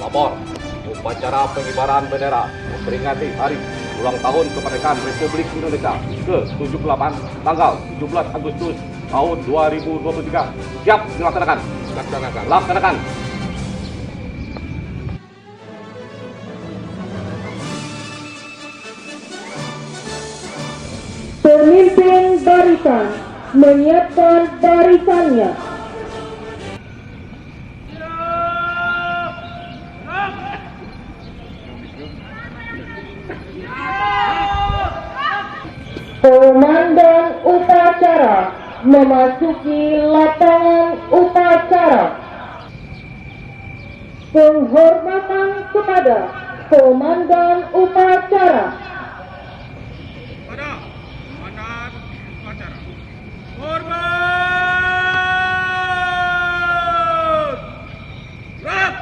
Lapor, upacara pengibaran bendera memperingati hari ulang tahun kemerdekaan Republik Indonesia ke-78 tanggal 17 Agustus tahun 2023. Siap dilaksanakan. Laksanakan. Pemimpin barisan menyiapkan barisannya. Komandan upacara memasuki lapangan upacara. Penghormatan kepada Komandan upacara. Pada komandan upacara. Hormat! Gerak!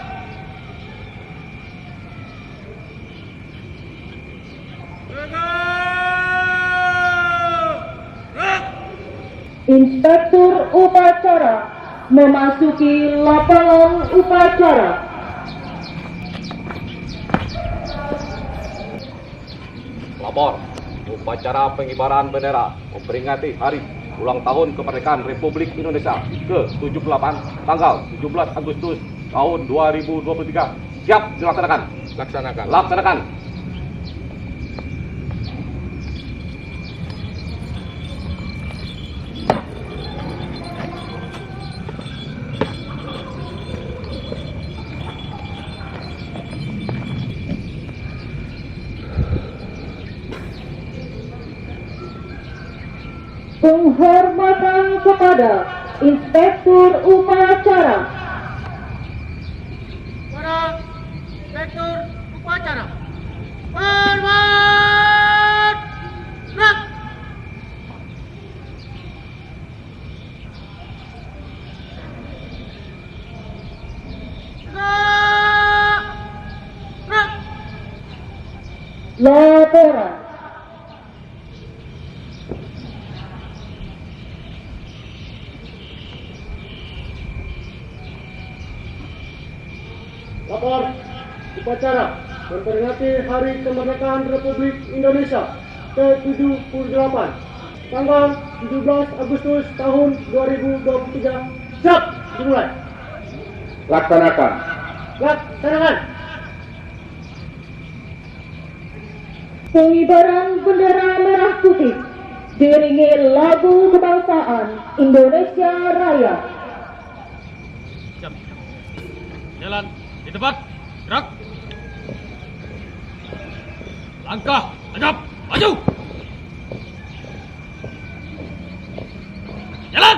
Inspektur upacara memasuki lapangan upacara. Lapor, upacara pengibaran bendera memperingati hari ulang tahun kemerdekaan Republik Indonesia ke-78 tanggal 17 Agustus tahun 2023. Siap dilaksanakan. Laksanakan. Penghormatan kepada Inspektur upacara. Para inspektur upacara. Hormat! Gerak! Gerak! Laporan. Lapor upacara memperingati Hari Kemerdekaan Republik Indonesia ke-78 tanggal 17 Agustus tahun 2023. Siap dimulai. Laksanakan. Pengibaran bendera merah putih diiringi lagu kebangsaan Indonesia Raya. Siap. Jalan di tempat. Gerak. Langkah. Hadap. Maju. Jalan.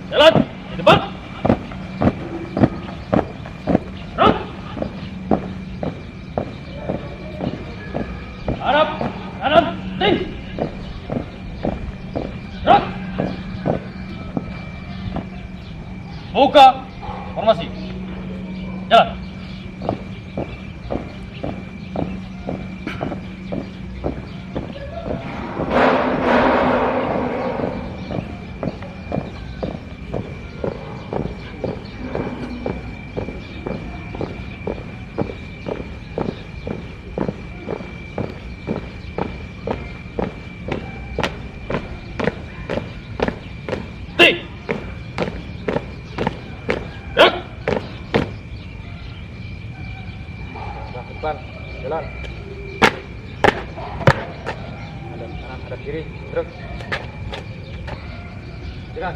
Jalan di depan. Gerak. Hadap kanan ting. Gerak. Buka formasi. Jalan. Ting. Gerak. Depan, jalan. Hadap kanan, hadap kiri, terus. Jalan.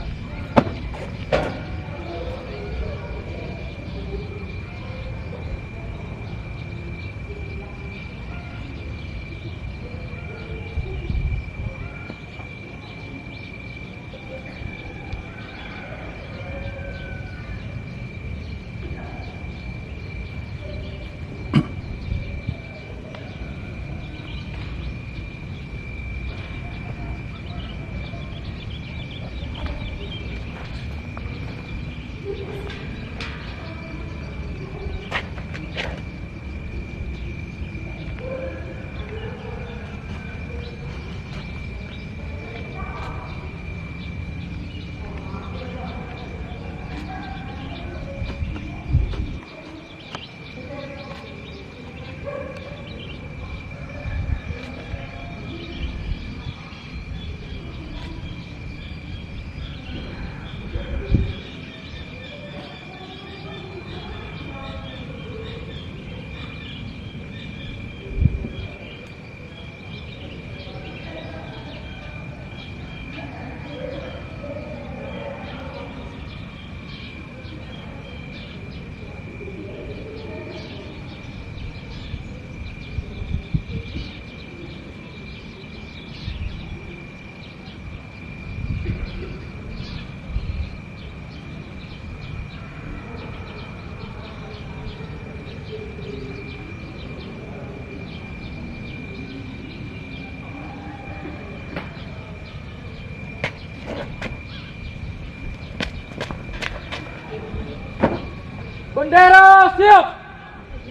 siap.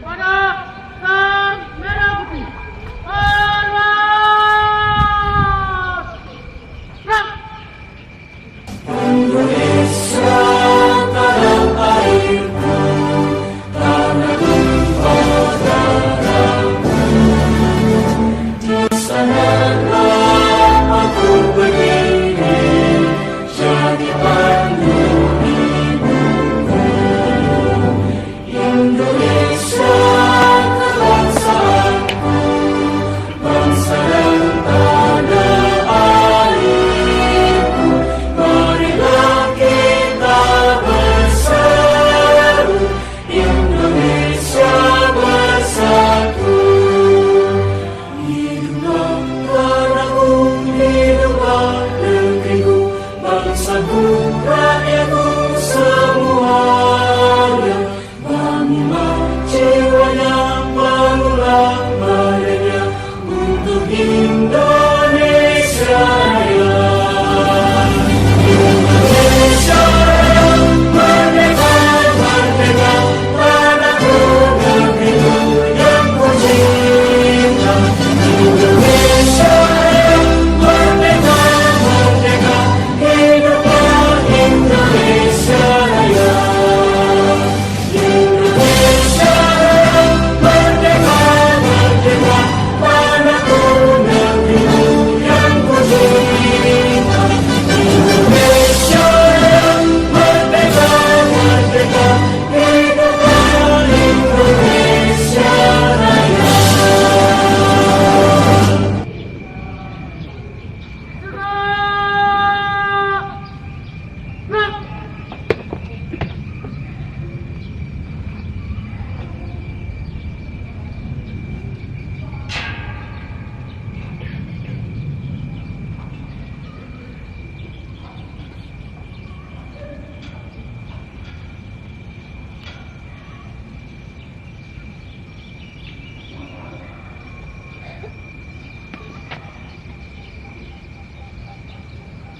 Pada sang merah putih. Hormat!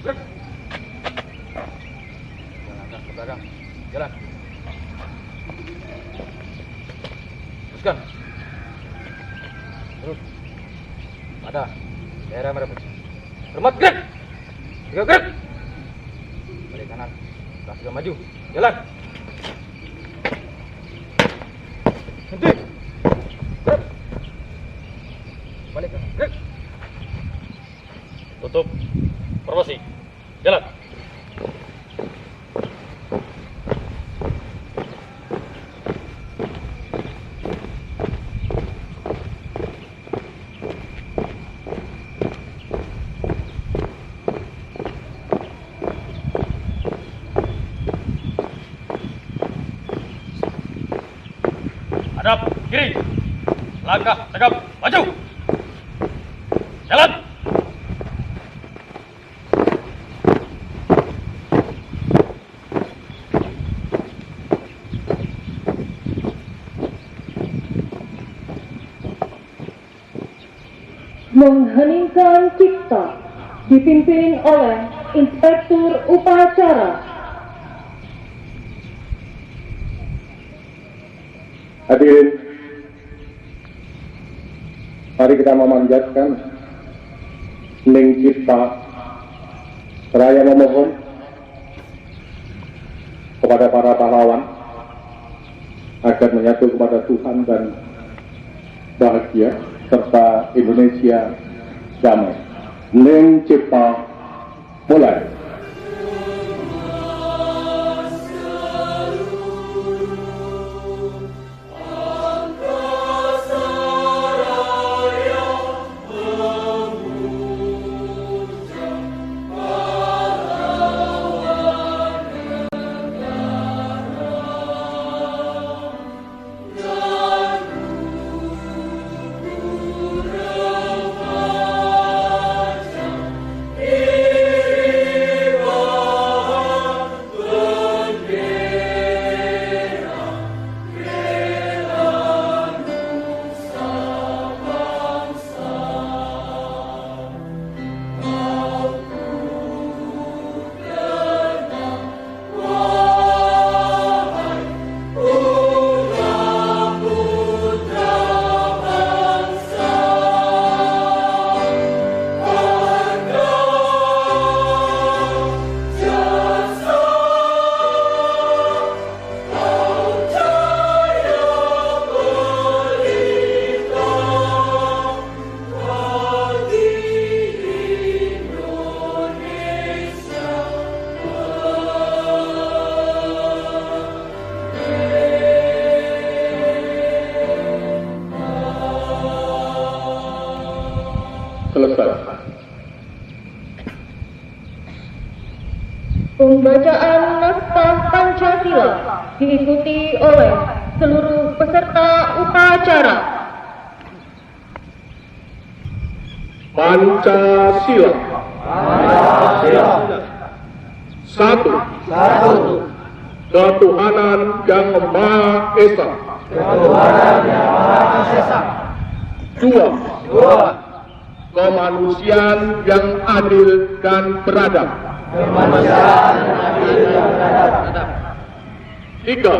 Gerak! Jalan ke belakang. Jalan. Teruskan. Terus. Pada daerah merah putih. Hormat, gerak. Tiga gerak. Balik kanan. Kasih maju. Jalan. Henti. Gerak. Balik kanan. Gerak. Tutup. Formasi. Jalan. Hadap kiri. Langkah tegap maju. Jalan. Mengheningkan cipta dipimpin oleh Inspektur Upacara. Hadirin, mari kita memanjatkan hening cipta seraya memohon kepada para pahlawan agar menyatu kepada Tuhan dan bahagia serta Indonesia damai. Hening cipta mulai. selesai. Pembacaan naskah Pancasila diikuti oleh seluruh peserta upacara. Pancasila. Satu. Ketuhanan yang Maha Esa. Dua. Kemanusiaan yang adil dan beradab. Tiga.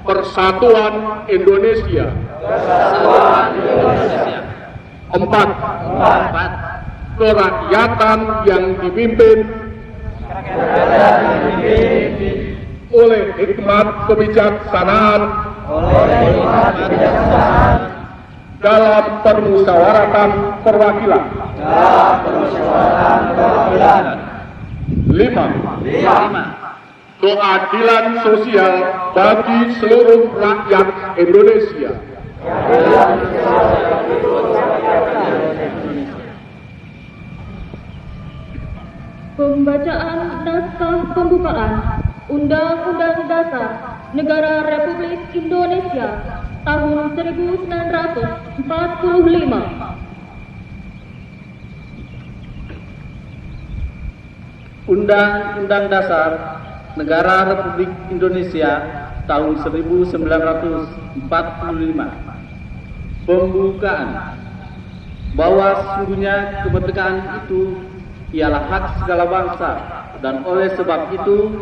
Persatuan Indonesia. Empat. Kerakyatan yang dipimpin oleh hikmat kebijaksanaan dalam permusyawaratan perwakilan. Lima. Keadilan sosial bagi seluruh rakyat Indonesia. Pembacaan naskah pembukaan Undang-Undang Dasar Negara Republik Indonesia tahun 1945. Undang-Undang Dasar Negara Republik Indonesia tahun 1945. Pembukaan. Bahwa sesungguhnya kemerdekaan itu ialah hak segala bangsa, dan oleh sebab itu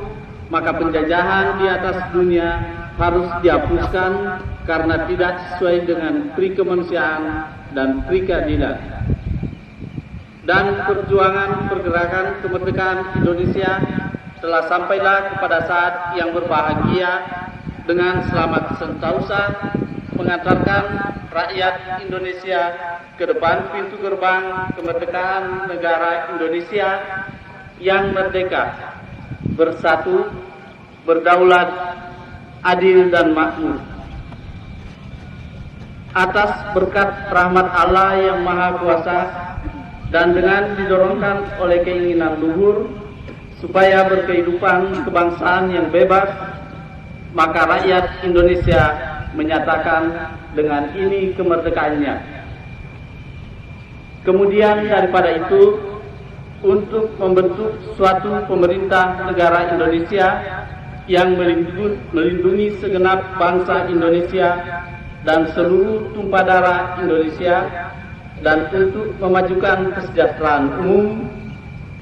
maka penjajahan di atas dunia harus dihapuskan karena tidak sesuai dengan pri kemanusiaan dan pri keadilan. Dan perjuangan pergerakan kemerdekaan Indonesia telah sampailah kepada saat yang berbahagia dengan selamat sentosa mengantarkan rakyat Indonesia ke depan pintu gerbang kemerdekaan negara Indonesia yang merdeka, bersatu, berdaulat, adil dan makmur. Atas berkat rahmat Allah yang Maha Kuasa dan dengan didorongkan oleh keinginan luhur supaya berkehidupan kebangsaan yang bebas, maka rakyat Indonesia menyatakan dengan ini kemerdekaannya. Kemudian daripada itu, untuk membentuk suatu pemerintah negara Indonesia yang melindungi segenap bangsa Indonesia dan seluruh tumpah darah Indonesia, dan untuk memajukan kesejahteraan umum,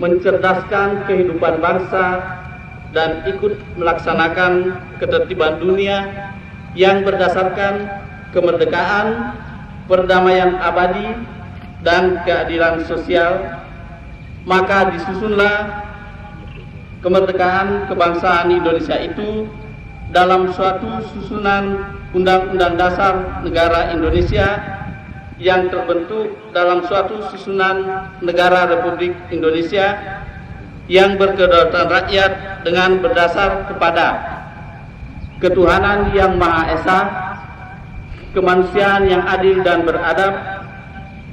mencerdaskan kehidupan bangsa, dan ikut melaksanakan ketertiban dunia yang berdasarkan kemerdekaan, perdamaian abadi, dan keadilan sosial, maka disusunlah kemerdekaan kebangsaan Indonesia itu dalam suatu susunan Undang-Undang Dasar Negara Indonesia yang terbentuk dalam suatu susunan Negara Republik Indonesia yang berkedaulatan rakyat dengan berdasar kepada ketuhanan yang Maha Esa, kemanusiaan yang adil dan beradab,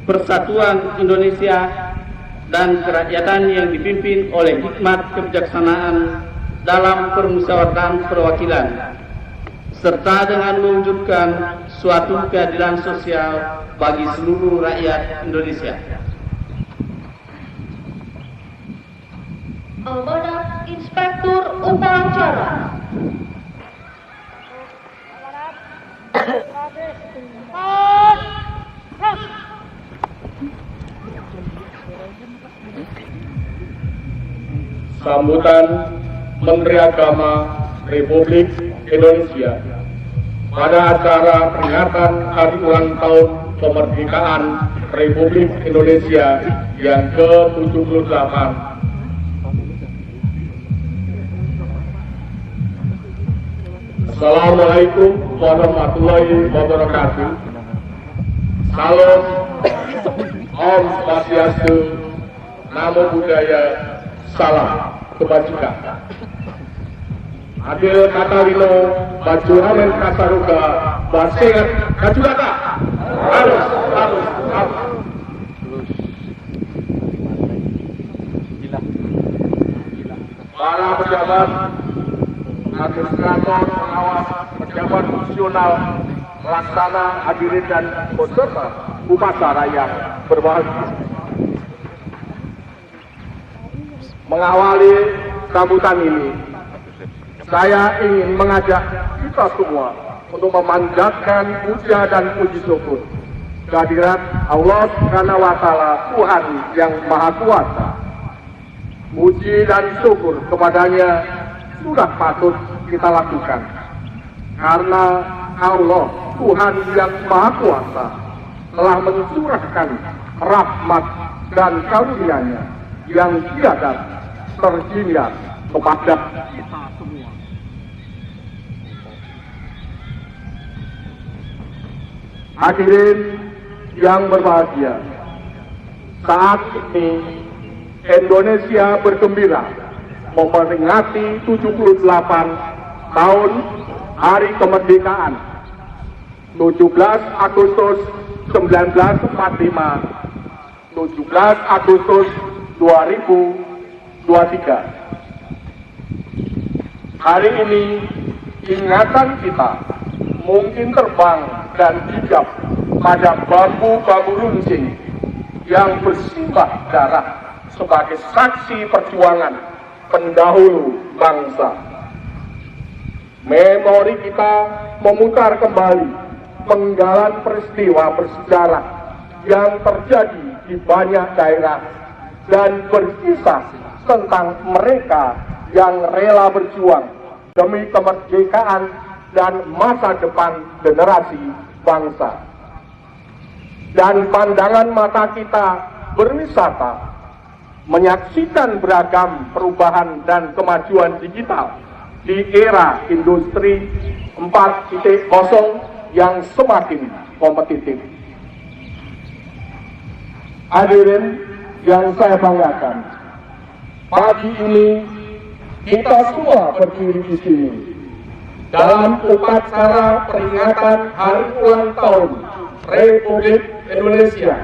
persatuan Indonesia, dan kerakyatan yang dipimpin oleh hikmat kebijaksanaan dalam permusyawaratan perwakilan, serta dengan mewujudkan suatu keadilan sosial bagi seluruh rakyat Indonesia. Amanat Inspektur Upacara. Sambutan Menteri Agama Republik Indonesia pada acara peringatan Hari Ulang Tahun Kemerdekaan Republik Indonesia yang ke-78. Assalamualaikum warahmatullahi wabarakatuh. Salam, Om Swastiastu, Namo Buddhaya, Salam Kebajikan. Adil Katalino, Bajuramen Kasaruga, Basengat Kajulata. Harus. terus gila. Para pejabat, administrator, pengawas, pejabat fungsional, pelaksana, hadirin dan peserta upacara yang berbahagia. Mengawali sambutan ini, saya ingin mengajak kita semua untuk memanjatkan puja dan puji syukur kehadirat Allah Subhanahu wa Ta'ala, Tuhan yang Maha Kuasa. Puji dan syukur kepadanya sudah patut kita lakukan, karena Allah Tuhan yang Maha Kuasa telah mencurahkan rahmat dan karunia-Nya yang tiada terhingga kepada kita semua. Hadirin yang berbahagia, saat ini Indonesia bergembira memperingati 78 tahun Hari Kemerdekaan 17 Agustus 1945, 17 Agustus 2023. Hari ini ingatan kita mungkin terbang dan hijab pada bambu-bambu runcing yang bersimbah darah sebagai saksi perjuangan pendahulu bangsa. Memori kita memutar kembali penggalan peristiwa bersejarah yang terjadi di banyak daerah dan berkisah tentang mereka yang rela berjuang demi kemerdekaan dan masa depan generasi bangsa. Dan pandangan mata kita berwisata menyaksikan beragam perubahan dan kemajuan digital di era industri 4.0 yang semakin kompetitif. Hadirin yang saya banggakan, pagi ini kita semua berdiri di sini dalam upacara peringatan Hari Ulang Tahun Republik Indonesia.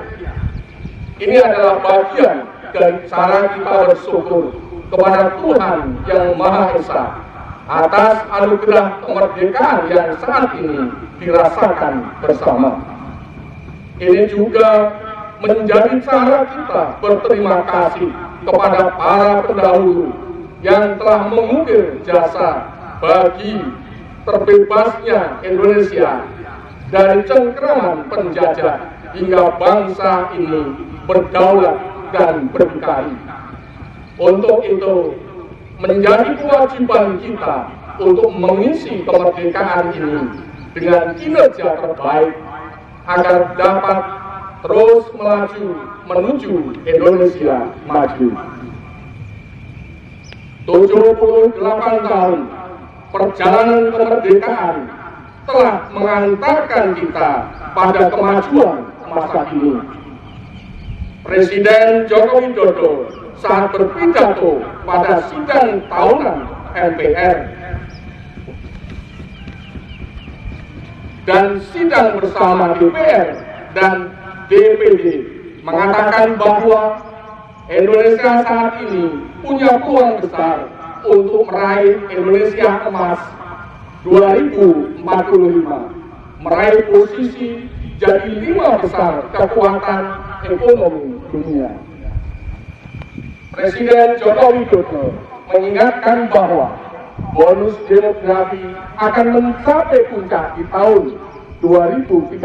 Ini adalah bagian dari cara kita bersyukur kepada Tuhan yang Maha Esa atas anugerah kemerdekaan yang saat ini dirasakan bersama. Ini juga menjadi cara kita berterima kasih kepada para pendahulu yang telah mengukir jasa bagi terbebasnya Indonesia dari cengkraman penjajah hingga bangsa ini berdaulat dan berdikari. Untuk itu, menjadi kewajiban kita untuk mengisi kemerdekaan ini dengan kinerja terbaik agar dapat terus melaju menuju Indonesia maju. 78 tahun perjalanan kemerdekaan telah mengantarkan kita pada kemajuan masa kini. Presiden Joko Widodo saat berpidato pada sidang tahunan MPR dan sidang bersama DPR dan DPD mengatakan bahwa Indonesia saat ini punya peluang besar untuk meraih Indonesia Emas 2045, meraih posisi jadi 5 besar kekuatan ekonomi dunia. Presiden Joko Widodo mengingatkan bahwa bonus demografi akan mencapai puncak di tahun 2030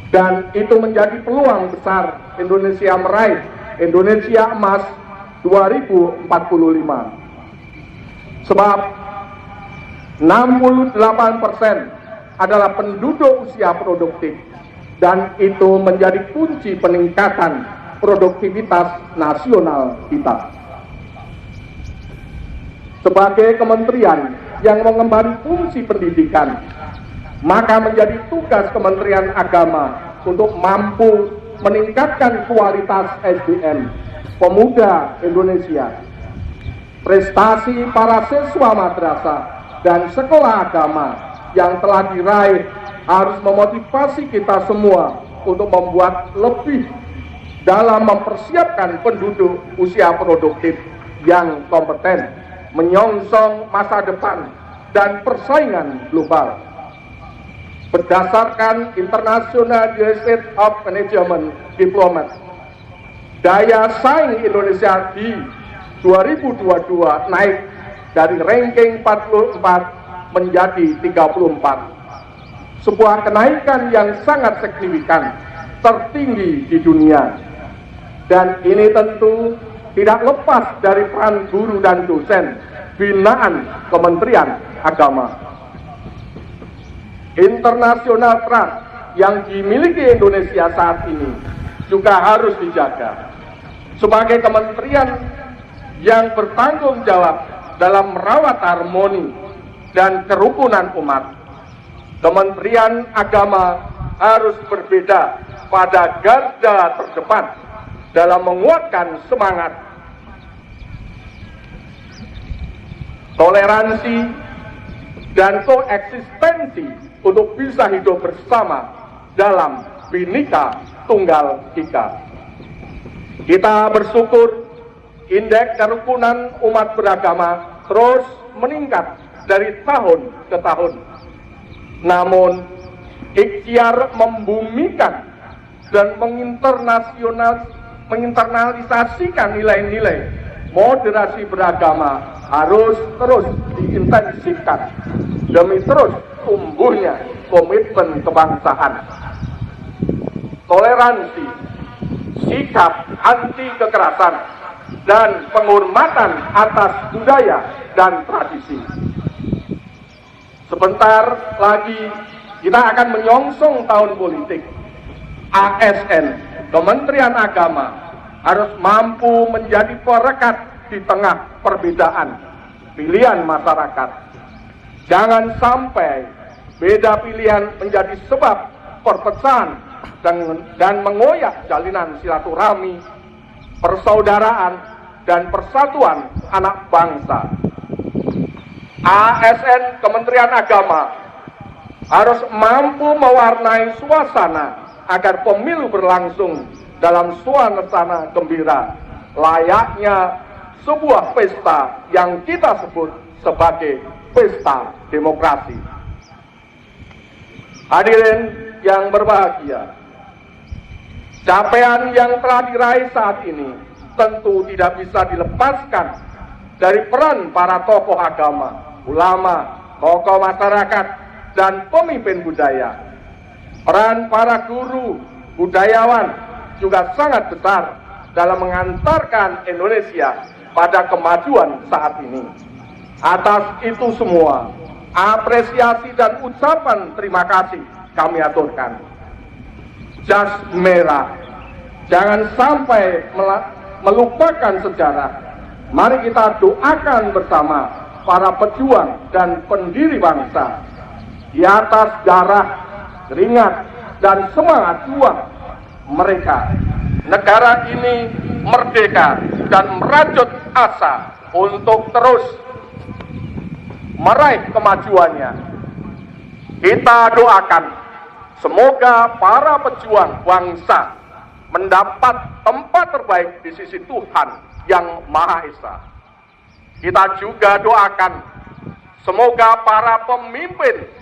dan itu menjadi peluang besar Indonesia meraih Indonesia Emas 2045. Sebab 68% adalah penduduk usia produktif dan itu menjadi kunci peningkatan produktivitas nasional kita. Sebagai kementerian yang mengemban fungsi pendidikan, maka menjadi tugas Kementerian Agama untuk mampu meningkatkan kualitas SDM pemuda Indonesia. Prestasi para siswa madrasah dan sekolah agama yang telah diraih harus memotivasi kita semua untuk membuat lebih dalam mempersiapkan penduduk usia produktif yang kompeten, menyongsong masa depan dan persaingan global. Berdasarkan International Institute of Management Diplomat, daya saing Indonesia di 2022 naik dari ranking 44 menjadi 34. Sebuah kenaikan yang sangat signifikan, tertinggi di dunia. Dan ini tentu tidak lepas dari peran guru dan dosen binaan Kementerian Agama. International trust yang dimiliki Indonesia saat ini juga harus dijaga. Sebagai kementerian yang bertanggung jawab dalam merawat harmoni dan kerukunan umat, Kementerian Agama harus berbeda pada garda terdepan dalam menguatkan semangat toleransi dan koeksistensi untuk bisa hidup bersama dalam Bhinneka Tunggal Ika. Kita bersyukur indeks kerukunan umat beragama terus meningkat dari tahun ke tahun. Namun, ikhtiar membumikan dan menginternalisasikan nilai-nilai moderasi beragama harus terus diintensifkan demi terus tumbuhnya komitmen kebangsaan. Toleransi, sikap anti kekerasan, dan penghormatan atas budaya dan tradisi. Sebentar lagi kita akan menyongsong tahun politik. ASN, Kementerian Agama, harus mampu menjadi perekat di tengah perbedaan pilihan masyarakat. Jangan sampai beda pilihan menjadi sebab perpecahan dan mengoyak jalinan silaturahmi, persaudaraan, dan persatuan anak bangsa. ASN Kementerian Agama harus mampu mewarnai suasana agar pemilu berlangsung dalam suasana gembira, layaknya sebuah pesta yang kita sebut sebagai pesta demokrasi. Hadirin yang berbahagia, capaian yang telah diraih saat ini tentu tidak bisa dilepaskan dari peran para tokoh agama, ulama, tokoh masyarakat, dan pemimpin budaya. Peran para guru, budayawan juga sangat besar dalam mengantarkan Indonesia pada kemajuan saat ini. Atas itu semua, apresiasi dan ucapan terima kasih kami aturkan. Jas merah, jangan sampai melupakan sejarah. Mari kita doakan bersama para pejuang dan pendiri bangsa. Di atas darah, keringat, dan semangat juang mereka, negara ini merdeka dan merajut asa untuk terus meraih kemajuannya. Kita doakan semoga para pejuang bangsa mendapat tempat terbaik di sisi Tuhan yang Maha Esa. Kita juga doakan semoga para pemimpin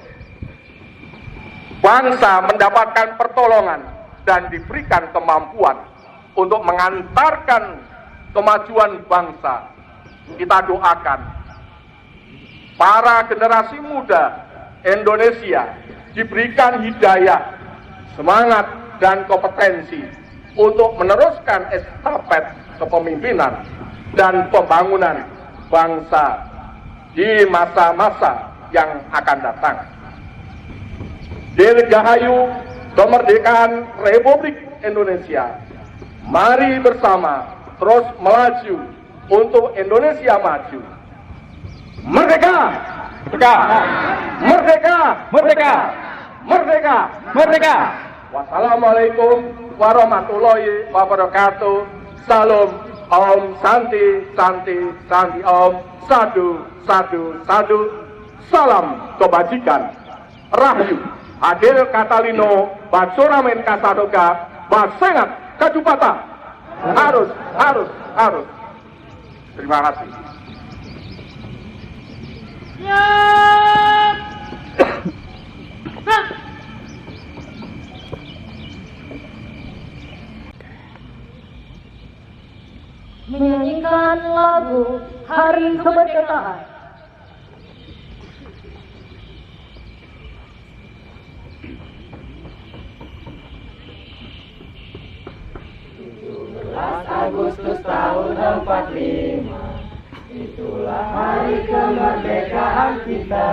bangsa mendapatkan pertolongan dan diberikan kemampuan untuk mengantarkan kemajuan bangsa. Kita doakan para generasi muda Indonesia diberikan hidayah, semangat, dan kompetensi untuk meneruskan estafet kepemimpinan dan pembangunan bangsa di masa-masa yang akan datang. Dirgahayu kemerdekaan Republik Indonesia. Mari bersama terus melaju untuk Indonesia maju. Merdeka! Merdeka! Merdeka! Merdeka! Merdeka! Merdeka! Wassalamualaikum warahmatullahi wabarakatuh. Salam, Om Santi, Santi, Santi Om. Sadu, sadu, sadu. Salam kebajikan. Rahayu. Adil Katalino, Basuramen Kasadoga, Basengat Kajupata, Harus. Terima kasih. Siap. Gerak. Menyanyikan lagu Hari Kemerdekaan. Agustus tahun 45, itulah hari kemerdekaan kita.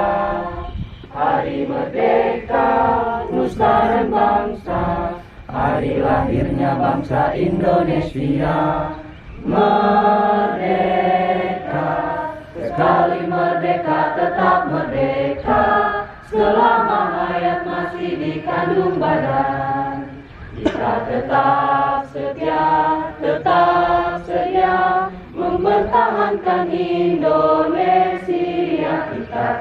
Hari merdeka, nusa dan bangsa, hari lahirnya bangsa Indonesia. Merdeka, sekali merdeka tetap merdeka, selama hayat masih dikandung badan. Kita tetap setia mempertahankan Indonesia. Kita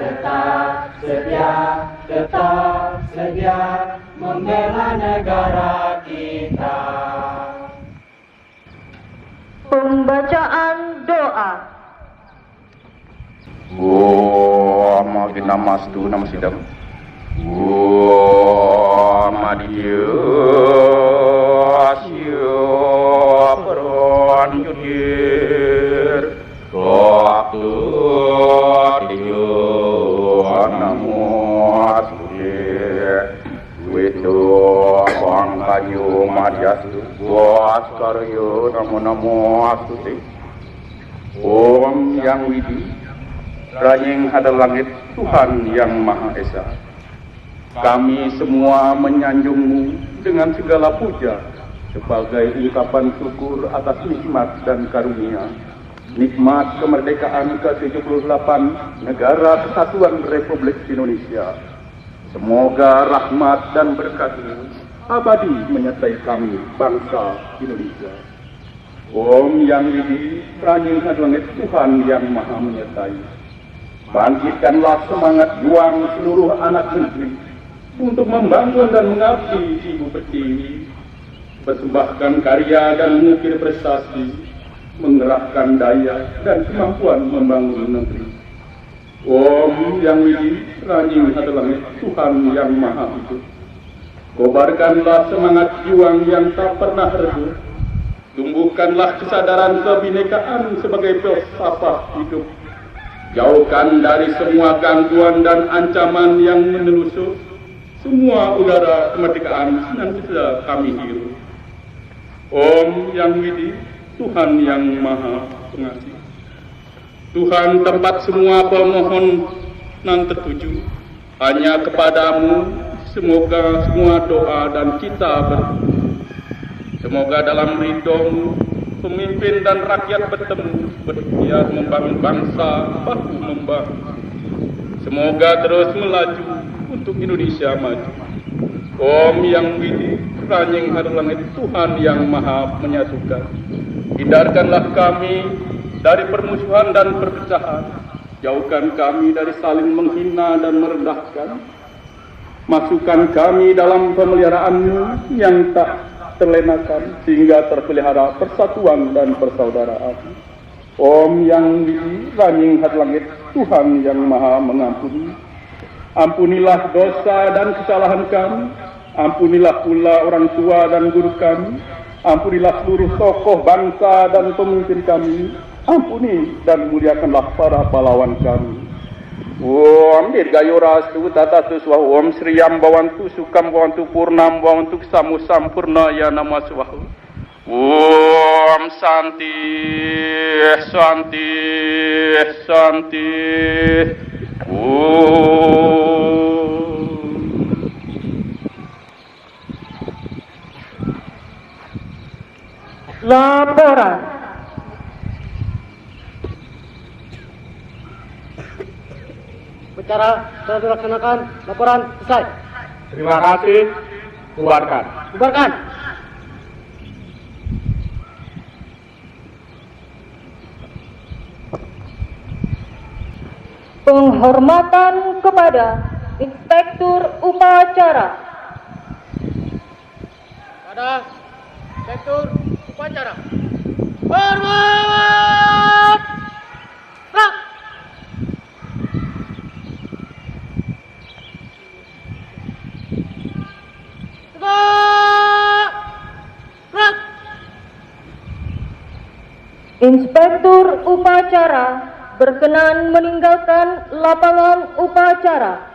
tetap setia membela negara kita. Pembacaan doa. Makin namastu namasidam. Madiyu asyu peron yudir waktu tiyu namo asye witu wangkayu madyastu waskaryo namo astuti. Om Yang Widi Ranying Hadal Langit, Tuhan Yang Maha Esa, kami semua menyanjungmu dengan segala puja sebagai ungkapan syukur atas nikmat dan karunia, nikmat kemerdekaan ke-78 Negara Kesatuan Republik Indonesia. Semoga rahmat dan berkat-Mu abadi menyertai kami, bangsa Indonesia. Om Yang Widi Ranying Hadal Langit, Tuhan Yang Maha menyertai. Bangkitkanlah semangat juang seluruh anak negeri untuk membangun dan mengabdi Ibu Pertiwi, persembahkan karya dan mengukir prestasi, mengerahkan daya dan kemampuan membangun negeri. Om Yang Widi Ranying Hadal Langit, Tuhan Yang Maha Hidup, kobarkanlah semangat juang yang tak pernah redup, tumbuhkanlah kesadaran kebinekaan sebagai filsafat hidup. Jauhkan dari semua gangguan dan ancaman yang menelusur semua udara kemerdekaan senantiasa kami hirup. Om Yang Widi, Tuhan Yang Maha Pengasih, Tuhan tempat semua permohonan tertuju hanya kepadamu. Semoga semua doa dan cita bertumbuh. Semoga dalam ridho-Mu pemimpin dan rakyat bertemu, berikhtiar membangun bangsa bahu membahu. Semoga terus melaju untuk Indonesia maju. Om Yang Widi Ranying Hadal Langit, Tuhan Yang Maha Menyatukan, hindarkanlah kami dari permusuhan dan perpecahan, jauhkan kami dari saling menghina dan merendahkan. Masukkan kami dalam pemeliharaan-Mu yang tak terlenakan sehingga terpelihara persatuan dan persaudaraan. Om Yang Widi Ranying Hadal Langit, Tuhan Yang Maha Mengampuni. Ampunilah dosa dan kesalahan kami, ampunilah pula orang tua dan guru kami, ampunilah seluruh tokoh bangsa dan pemimpin kami, ampuni dan muliakanlah para pahlawan kami. Om Dirgayurastu Tatastu Swahu, Om Sriyam Bhavantu Sukam Bhavantu Purnam Bhavantu Samu Sampurna Ya Nama Swahu. Om Santi Santi Santi. Laporan. Bicara telah dilaksanakan, laporan selesai. Terima kasih. Bubarkan. Bubarkan. Penghormatan kepada Inspektur Upacara. Pada Inspektur upacara. Hormat! Gerak! Tegak! Gerak! Inspektur upacara berkenan meninggalkan lapangan upacara.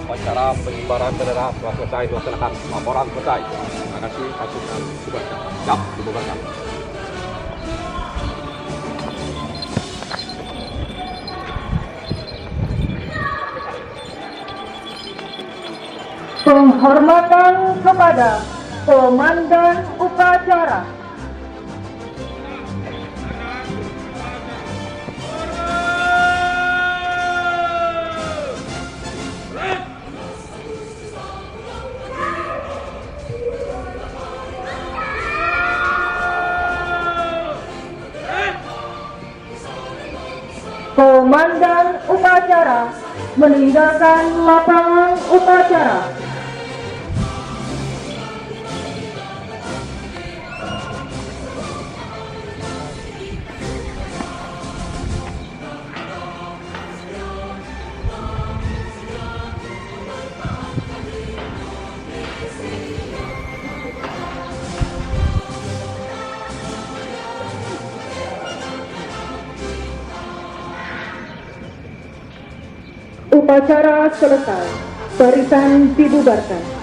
Upacara pengibaran bendera telah selesai dilaksanakan. Laporan selesai. Terima kasih. Pasukan dibubarkan. Siap, dibubarkan. Penghormatan kepada Komandan Upacara. Komandan upacara meninggalkan lapangan upacara. Upacara selesai. Barisan dibubarkan.